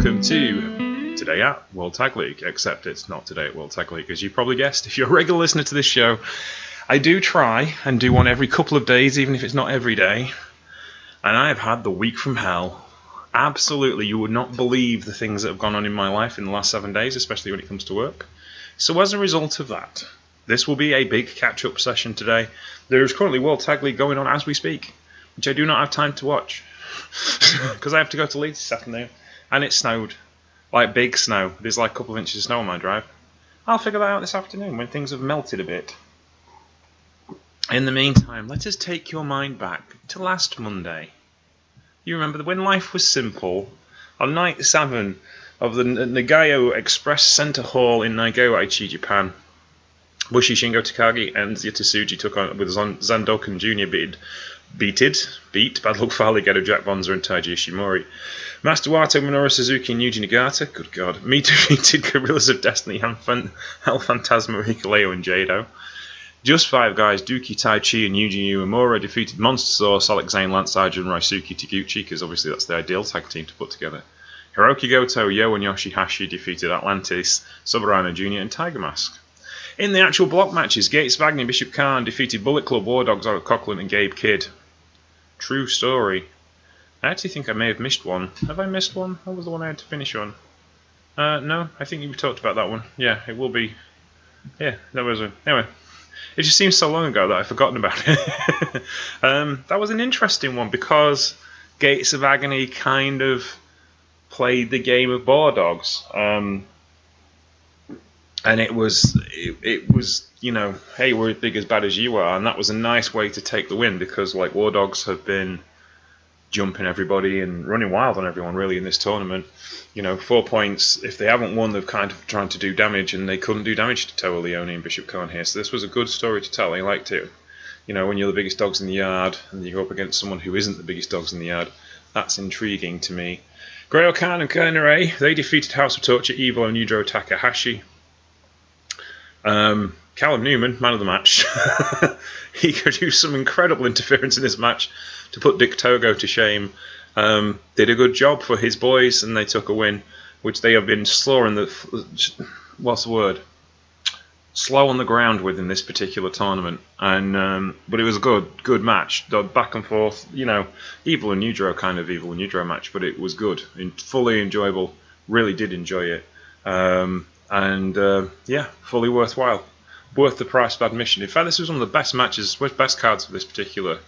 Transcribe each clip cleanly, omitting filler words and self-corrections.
welcome to Today at World Tag League, except it's not Today at World Tag League, as you probably guessed. If you're a regular listener to this show, I do try and do one every couple of days, even if it's not every day, and I have had the week from hell. Absolutely, you would not believe the things that have gone on in my life in the last 7 days, especially when it comes to work. So as a result of that, this will be a big catch-up session today. There is currently World Tag League going on as we speak, which I do not have time to watch, because I have to go to Leeds this afternoon, and it snowed. Like big snow. There's like a couple of inches of snow on my drive. I'll figure that out this afternoon when things have melted a bit. In the meantime, let us take your mind back to last Monday. You remember when life was simple, on night 7 of the Nagayo Express Center Hall in Nagayo, Aichi, Japan, Bushi, Shingo Takagi and Yuta Tsuji took on with Zandokan Jr. beat Bad Luck Fale, Gedo, Jack Bonza and Taiji Ishimori. Master Wato, Minoru Suzuki and Yuji Nagata, good god, me defeated Gorillas of Destiny, El Phantasma, Hikuleo and Jado. Just 5 guys, Dookie Taichi and Yuji Uemura defeated Monster Source, Alex Zane, Lance Arjun, Raisuke Taguchi, because obviously that's the ideal tag team to put together. Hiroki Goto, Yo and Yoshihashi defeated Atlantis, Subarano Jr. and Tiger Mask. In the actual block matches, Gates Wagner and Bishop Khan defeated Bullet Club, War Dogs, Eric Coughlin and Gabe Kidd. True story. I actually think I may have missed one. Have I missed one? What was the one I had to finish on? No, I think you talked about that one. Yeah, it will be. Yeah, that was a... Anyway, it just seems so long ago that I've forgotten about it. That was an interesting one because Gates of Agony kind of played the game of War Dogs. And it was, you know, hey, we're as big as bad as you are, and that was a nice way to take the win because, like, War Dogs have been jumping everybody and running wild on everyone really in this tournament. You know, 4 points. If they haven't won, they've kind of trying to do damage, and they couldn't do damage to Toa Leone and Bishop Khan here. So this was a good story to tell. I liked it. You know, when you're the biggest dogs in the yard and you go up against someone who isn't the biggest dogs in the yard, that's intriguing to me. Greyo Khan and Kernere, they defeated House of Torture, Evil and Yujiro Takahashi. Callum Newman, man of the match, he could use some incredible interference in this match to put Dick Togo to shame. Did a good job for his boys, and they took a win, which they have been slow on the ground with in this particular tournament. And but it was a good match, back and forth. You know, Evil and Yujiro match, but it was good, fully enjoyable. Really did enjoy it. Yeah, fully worthwhile. Worth the price of admission. In fact, this was one of the best matches, best cards of this particular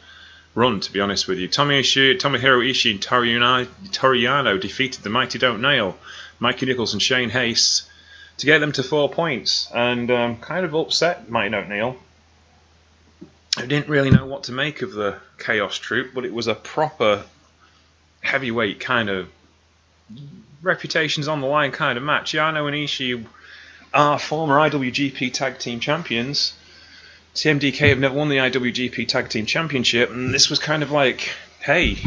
run, to be honest with you. Tomohiro Ishii and Toru Yano defeated the Mighty Don't Nail, Mikey Nichols and Shane Hayes, to get them to 4 points. And kind of upset Mighty Don't Nail. I didn't really know what to make of the Chaos Troupe, but it was a proper heavyweight kind of reputations on the line kind of match. Yano and Ishii are former IWGP Tag Team Champions. TMDK have never won the IWGP Tag Team Championship, and this was kind of like, hey,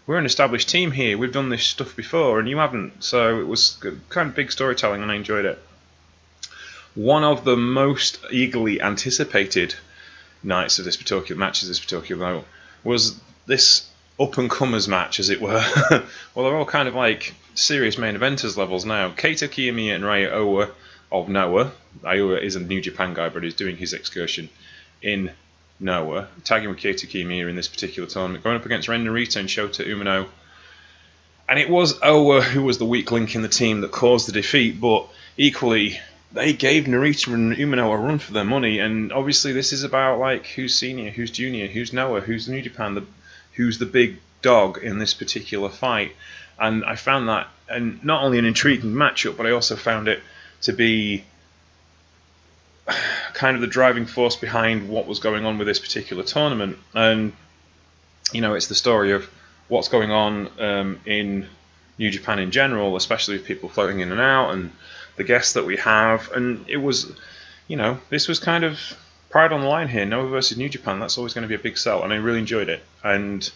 we're an established team here, we've done this stuff before, and you haven't, so it was kind of big storytelling, and I enjoyed it. One of the most eagerly anticipated nights of this particular night, was this up-and-comers match, as it were. Well, they're all kind of like serious main eventers levels now. Keita Kiyomiya and Rei Owa of Noah. Iowa is a New Japan guy, but he's doing his excursion in Noah. Tagging with Keita Kiyomiya in this particular tournament, going up against Ren Narita and Shota Umino. And it was Owa who was the weak link in the team that caused the defeat, but equally, they gave Narita and Umino a run for their money, and obviously this is about like who's senior, who's junior, who's Noah, who's New Japan, who's the big dog in this particular fight. And I found that and not only an intriguing matchup, but I also found it to be kind of the driving force behind what was going on with this particular tournament. And, you know, it's the story of what's going on in New Japan in general, especially with people floating in and out and the guests that we have. And it was, you know, this was kind of pride on the line here. Noah versus New Japan, that's always going to be a big sell, and I really enjoyed it. And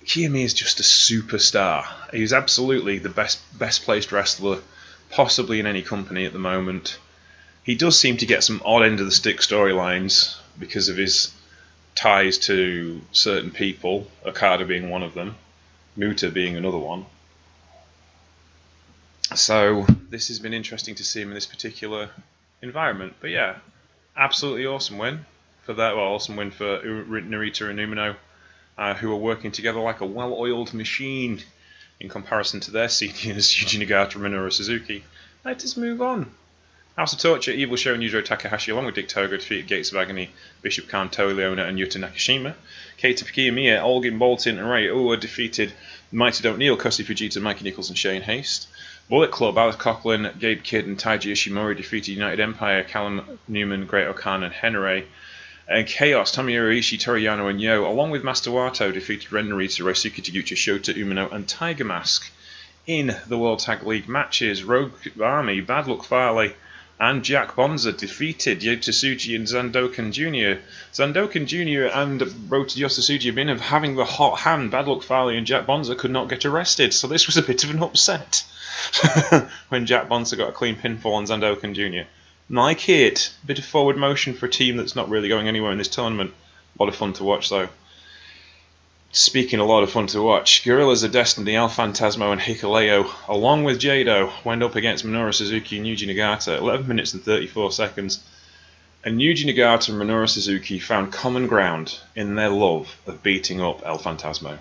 Kiyomiya is just a superstar. He's absolutely the best placed wrestler possibly in any company at the moment. He does seem to get some odd end of the stick storylines because of his ties to certain people, Okada being one of them, Muta being another one. So this has been interesting to see him in this particular environment. But yeah, absolutely awesome win for that. Well, awesome win for Narita and Umino, who are working together like a well-oiled machine in comparison to their seniors, Yuji Nagata and Minoru Suzuki. Let us move on. House of Torture, Evil Show and Yujiro Takahashi, along with Dick Togo, defeated Gates of Agony, Bishop Khan, Toa Leona, and Yuta Nakashima. Keita Kiyomiya, Elgin Bolton, and Ray Owa defeated Mighty Don't Kneel, Kosi Fujita, Mikey Nichols, and Shane Haste. Bullet Club, Alex Coughlin, Gabe Kidd, and Taiji Ishimori defeated United Empire, Callum Newman, Great Okan, and Henry. And Chaos, Tomohiro Ishii, Toru Yano, and Yo, along with Master Wato, defeated Ren Narita, Ryosuke Taguchi, Shota Umino, and Tiger Mask. In the World Tag League matches, Rogue Army, Bad Luck Fale, and Jack Bonza defeated Yota Tsuji and Zandokan Jr. Zandokan Jr. and Yota Tsuji have been having the hot hand. Bad Luck Fale and Jack Bonza could not get arrested, so this was a bit of an upset when Jack Bonza got a clean pinfall on Zandokan Jr. Like it, a bit of forward motion for a team that's not really going anywhere in this tournament. A lot of fun to watch though. Speaking a lot of fun to watch, Gorillas of Destiny, El Phantasmo and Hikuleo, along with Jado, went up against Minoru Suzuki and Yuji Nagata, 11 minutes and 34 seconds. And Yuji Nagata and Minoru Suzuki found common ground in their love of beating up El Phantasmo,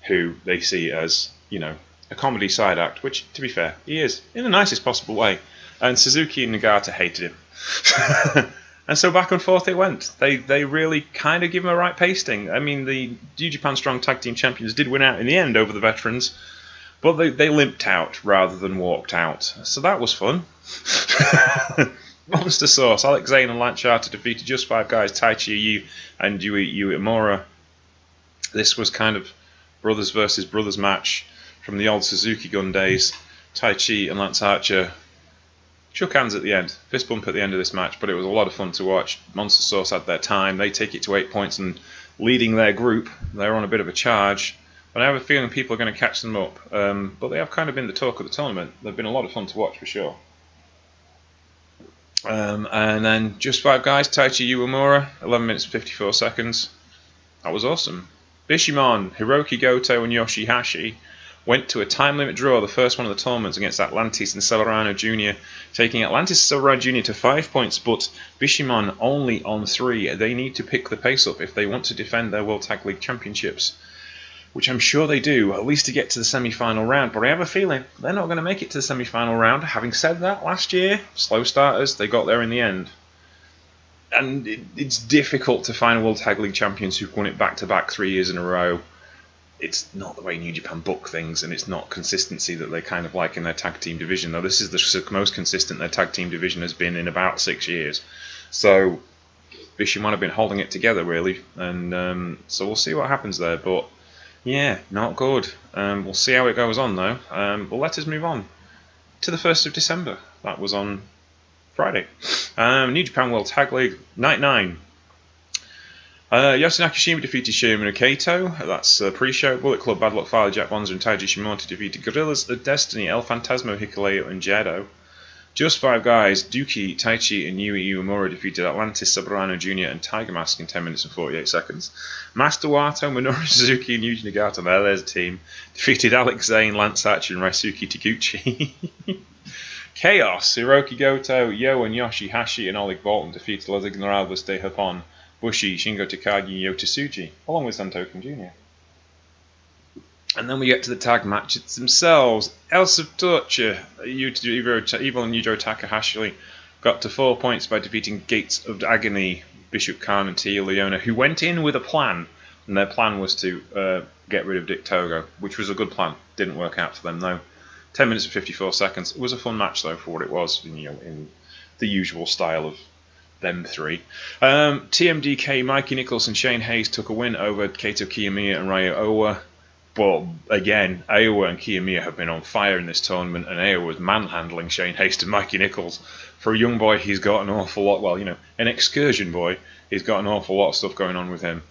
who they see as, a comedy side act, which, to be fair, he is, in the nicest possible way. And Suzuki and Nagata hated him. And so back and forth it went. They really kind of give him a right pasting. I mean, the New Japan Strong Tag Team Champions did win out in the end over the veterans, but they limped out rather than walked out. So that was fun. Monster Sauce, Alex Zane and Lance Archer defeated Just Five Guys, Taichi Yu and Yui Uemura. This was kind of brothers versus brothers match from the old Suzuki Gun days. Taichi and Lance Archer shook hands at the end, fist bump at the end of this match, but it was a lot of fun to watch. Monster Sauce had their time. They take it to 8 points and leading their group. They're on a bit of a charge, but I have a feeling people are going to catch them up. But they have kind of been the talk of the tournament. They've been a lot of fun to watch for sure. And then Just Five Guys, Taichi Uemura, 11 minutes and 54 seconds. That was awesome. Bishamon, Hiroki Goto, and Yoshihashi went to a time limit draw, the first one of the tournaments, against Atlantis and Severano Jr., taking Atlantis and Severano Jr. to 5 points, but Bishamon only on 3. They need to pick the pace up if they want to defend their World Tag League Championships, which I'm sure they do, at least to get to the semi-final round, but I have a feeling they're not going to make it to the semi-final round. Having said that, last year, slow starters, they got there in the end. And it's difficult to find World Tag League champions who've won it back-to-back 3 years in a row. It's not the way New Japan book things, and it's not consistency that they kind of like in their tag team division, though this is the most consistent their tag team division has been in about 6 years. So Bishamon might have been holding it together, really, and so we'll see what happens there, but yeah, not good. We'll see how it goes on, though. But let us move on to the 1st of December. That was on Friday. New Japan World Tag League, Night 9. Yota Nakashima defeated Shimano Kato. That's pre-show. Bullet Club, Bad Luck Fale, Jack Bonza, and Taiji Shimota defeated Gorillas of Destiny, El Phantasmo, Hikuleo, and Jado. Just Five Guys, Dookie, Taichi, and Yui Uemura defeated Atlantis, Soberano Jr., and Tiger Mask in 10 minutes and 48 seconds. Master Wato, Minoru Suzuki, and Yuji Nagata, there's a team, defeated Alex Zane, Lance Archer, and Ryosuke Taguchi. Chaos, Hiroki Goto, Yo, and Yoshihashi, and Oleg Bolton defeated Los Ignorables de Japón, Bushi, Shingo Takagi, and Yota Tsuji, along with Santokan Jr. And then we get to the tag matches themselves. House of Torture, Evil and Yujiro Takahashi got to 4 points by defeating Gates of Agony, Bishop Khan, and Toa Leona, who went in with a plan. And their plan was to get rid of Dick Togo, which was a good plan. Didn't work out for them, though. 10 minutes and 54 seconds. It was a fun match, though, for what it was, in the usual style of them three. TMDK, Mikey Nichols, and Shane Haste took a win over Keito Kiyomiya and Ryo Owa. But again, Iowa and Kiyomiya have been on fire in this tournament, and Iowa was manhandling Shane Haste and Mikey Nichols. For a young boy, he's got an awful lot, an excursion boy, he's got an awful lot of stuff going on with him.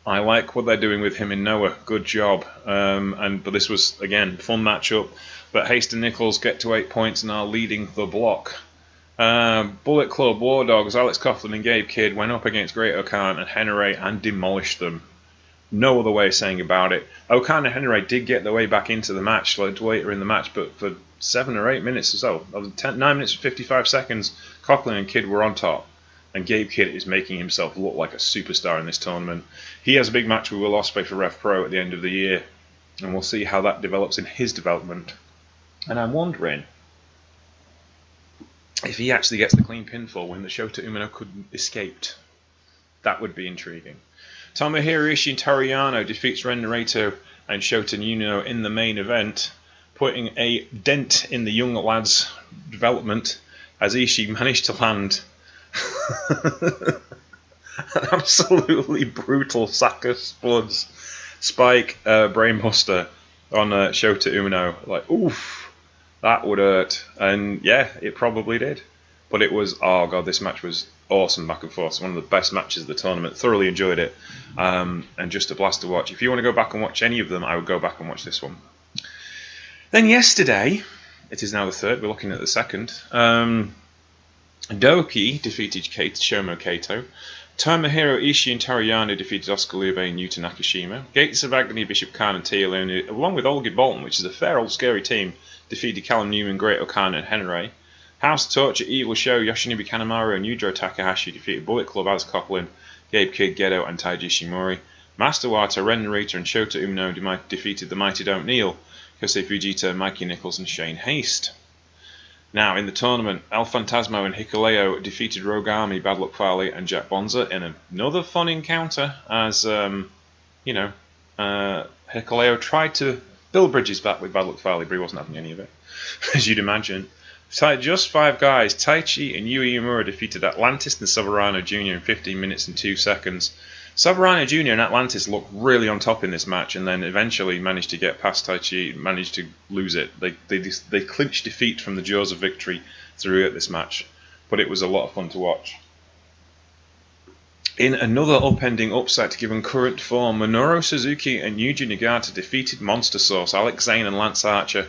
I like what they're doing with him in Noah. Good job. But this was, again, fun matchup. But Haste and Nichols get to 8 points and are leading the block. Bullet Club, War Dogs, Alex Coughlin and Gabe Kidd went up against Great Okan and Henry and demolished them. No other way of saying about it. O'Khan and Henry did get their way back into the match later in the match, but for 7 or 8 minutes or so, 9 minutes and 55 seconds, Coughlin and Kidd were on top. And Gabe Kidd is making himself look like a superstar in this tournament. He has a big match with Will Ospreay for Rev Pro at the end of the year, and we'll see how that develops in his development. And I'm wondering if he actually gets the clean pinfall when the Shota Umino could escaped. That would be intriguing. Tomohiro Ishii and Toru Yano defeats Ren Narita and Shota Umino in the main event, putting a dent in the young lad's development as Ishii managed to land an absolutely brutal Saka Spuds Spike Brainbuster on Shota Umino. Like, oof, that would hurt. And yeah, it probably did. But it was, oh god, this match was awesome back and forth. It's one of the best matches of the tournament. Thoroughly enjoyed it. And just a blast to watch. If you want to go back and watch any of them, I would go back and watch this one. Then yesterday, it is now the third, we're looking at the second. Doki defeated Shomo Kato. Tomohiro Ishii and Toru Yano defeated Oscar Lube and Yuta Nakashima. Gates of Agony, Bishop Khan and Tia Leone, along with Olga Bolton, which is a fair old scary team, defeated Callum Newman, Great O'Khan and Henry. House of Torture, Evil Show, Yoshinobu Kanemaru and Yujiro Takahashi defeated Bullet Club, Alex Coughlin, Gabe Kidd, Gedo and Taiji Ishimori. Master Water, Ren Narita and Shota Umino defeated the Mighty Don't Kneel, Kosei Fujita, Mikey Nichols and Shane Haste. Now, in the tournament, El Phantasmo and Hikuleo defeated Rogue Army, Bad Luck Fale, and Jack Bonza in another fun encounter as, Hikuleo tried to build bridges back with Bad Luck Fale, but he wasn't having any of it, as you'd imagine. Just 5 guys, Taichi and Yui Imura defeated Atlantis and Soberano Jr. in 15 minutes and 2 seconds. Soberano Jr. and Atlantis looked really on top in this match, and then eventually managed to get past Taichi, managed to lose it. They clinched defeat from the jaws of victory throughout this match, but it was a lot of fun to watch. In another upending upset, given current form, Minoru Suzuki and Yuji Nagata defeated Monster Sauce, Alex Zane and Lance Archer.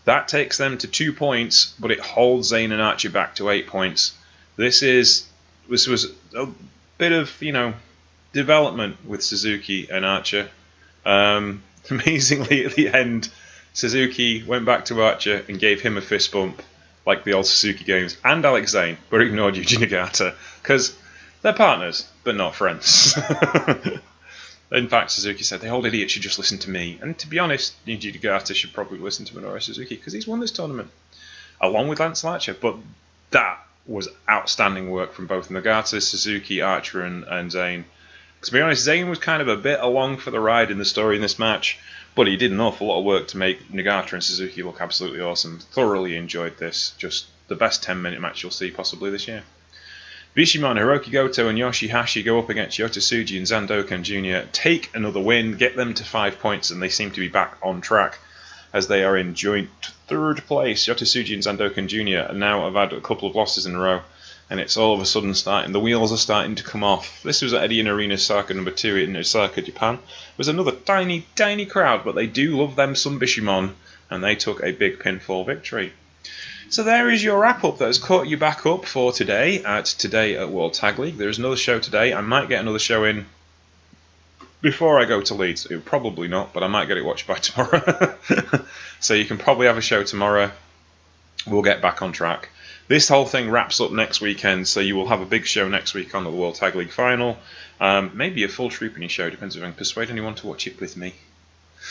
That takes them to 2 points, but it holds Zane and Archer back to 8 points. This was a bit of, development with Suzuki and Archer. Amazingly, at the end, Suzuki went back to Archer and gave him a fist bump, like the old Suzuki games, and Alex Zane, but ignored Yuji Nagata, because they're partners, but not friends. In fact, Suzuki said, the old idiot should just listen to me. And to be honest, Yuji Nagata should probably listen to Minoru Suzuki, because he's won this tournament, along with Lance Archer. But that was outstanding work from both Nagata, Suzuki, Archer, and Zane. To be honest, Zane was kind of a bit along for the ride in the story in this match, but he did an awful lot of work to make Nagata and Suzuki look absolutely awesome. Thoroughly enjoyed this. Just the best 10-minute match you'll see possibly this year. Bishamon, Hiroki Goto and Yoshihashi go up against Yota Tsuji and Zandokan Jr. Take another win, get them to 5 points, and they seem to be back on track as they are in joint 3rd place. Yota Tsuji and Zandokan Jr. now have had a couple of losses in a row, and it's all of a sudden the wheels are starting to come off. This was at Edion Arena Osaka number 2 in Osaka, Japan. It was another tiny, tiny crowd, but they do love them some Bishamon, and they took a big pinfall victory. So there is your wrap-up that has caught you back up for today at World Tag League. There is another show today. I might get another show in before I go to Leeds. Probably not, but I might get it watched by tomorrow. So you can probably have a show tomorrow. We'll get back on track. This whole thing wraps up next weekend, so you will have a big show next week on the World Tag League final. Maybe a full Troopany show, depends if I can persuade anyone to watch it with me.